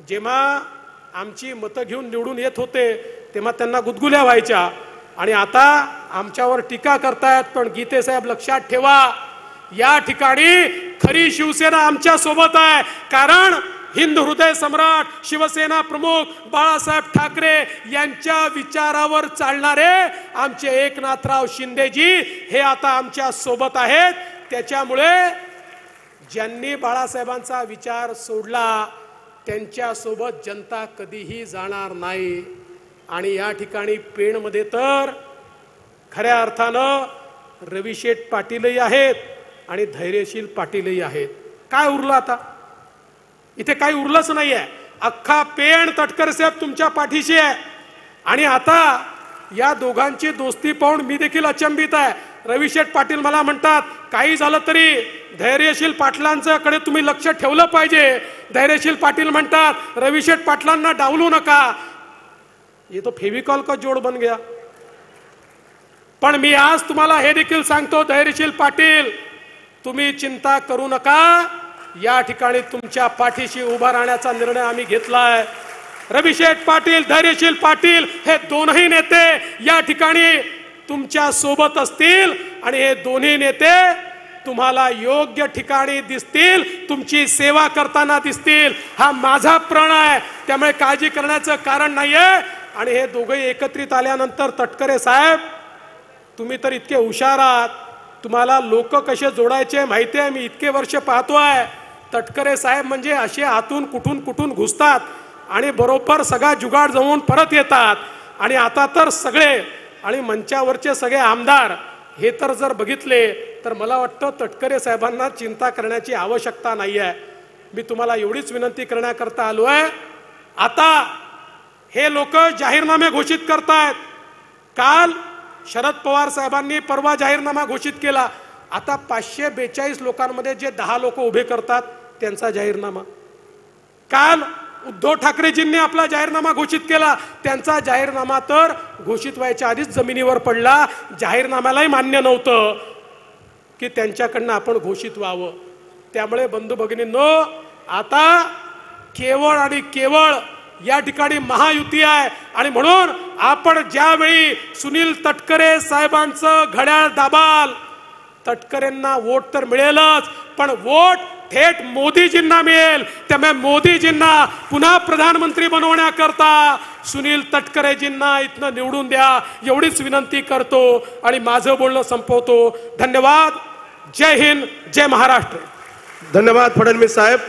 जेव्हा आमची मतं घेऊन निवडून येत होते तेव्हा त्यांना गुदगुल्या व्हायच्या आणि आता आमच्यावर टीका करतायत। पण गीते साहेब लक्षात ठेवा, या ठिकाणी खरी शिवसेना आमच्या सोबत आहे, कारण हिंद हृदय सम्राट शिवसेना प्रमुख बाळासाहेब ठाकरे यांच्या विचारावर चालणारे आमचे एकनाथराव शिंदेजी हे आता आमच्या सोबत आहेत। त्याच्यामुळे ज्यांनी बाळासाहेबांचा विचार सोडला त्यांच्या सोबत जनता कधीही जाणार नाही। आणि या ठिकाणी पेणमध्ये तर खऱ्या अर्थानं रविशेठ पाटीलही आहेत आणि धैर्यशील पाटीलही आहेत। काय उरलं आता? इथे काही उरलंच नाहीये। अख्खा पेण तटकरे साहेब तुमच्या पाठीशी आहे आणि आता या दोघांची दोस्ती पाहून मी देखील अचंबित आहे। रविशेठ पाटील मला म्हणतात काही झालं तरी धैर्यशील पाटलांच्या कडे तुम्ही लक्ष ठेवलं पाहिजे। धैर्यशील पाटील म्हणतात रविशेठ पाटलांना डावलू नका। ये तो फेविकॉल का जोड बन गया। पण मी आज तुम्हाला हे देखील सांगतो धैर्यशील पाटील, तुम्ही चिंता करू नका, या ठिकाणी तुमच्या पाठीशी उभा राहण्याचा निर्णय आम्ही घेतलाय। रविशेठ पाटील, धैर्यशील पाटील हे दोनही नेते या ठिकाणी तुमच्या सोबत असतील आणि हे दोन्ही नेते तुम्हाला योग्य ठिकाणी दिसतील, तुमची सेवा करताना दिसतील। हा माझा प्रण आहे, त्यामुळे काळजी करण्याचं कारण नाहीये। आणि हे दोघे एकत्रित आल्यानंतर तटकरे साहेब तुम्ही तर इतके हुशार आहात, तुम्हाला लोक कसे जोडायचे माहिती आहे। मी इतके वर्ष पाहतोय तटकरे साहेब म्हणजे असे आतून कुठून घुसतात आणि बरोबर सगळा जुगाड जमवून परत येतात। आणि आता तर सगळे आणि मंचावरचे सगळे आमदार हे तर जर बघितले तर मला वाटतं तटकरे साहेबांना चिंता करण्याची आवश्यकता नाही आहे। मी तुम्हाला एवढीच विनंती करण्याकरता आलो आहे, आता हे लोक जाहीरनामे घोषित करतायत। काल शरद पवार साहेबांनी परवा जाहीरनामा घोषित केला, आता 542 लोकांमध्ये जे 10 लोक उभे करतात त्यांचा जाहीरनामा। काल उद्धव ठाकरेजींनी आपला जाहीरनामा घोषित केला, त्यांचा जाहीरनामा तर घोषित व्हायच्या आधीच जमिनीवर पडला। जाहीरनाम्यालाही मान्य नव्हतं की त्यांच्याकडनं आपण घोषित व्हावं। त्यामुळे बंधू भगिनींनो, आता केवळ आणि केवळ या ठिकाणी महायुती आहे आणि म्हणून आपण ज्यावेळी सुनील तटकरे साहेबांचं घड्याळ दाबाल, तटकरेंना वोट तर मिळेलच, पण वोट थेट मोदीजींना मिळेल। त्यामुळे मोदीजींना पुन्हा प्रधानमंत्री बनवण्याकरता सुनील तटकरेजींना इथनं निवडून द्या, एवढीच विनंती करतो आणि माझं बोलणं संपवतो। धन्यवाद। जय हिंद, जय महाराष्ट्र। धन्यवाद फडणवीस साहेब।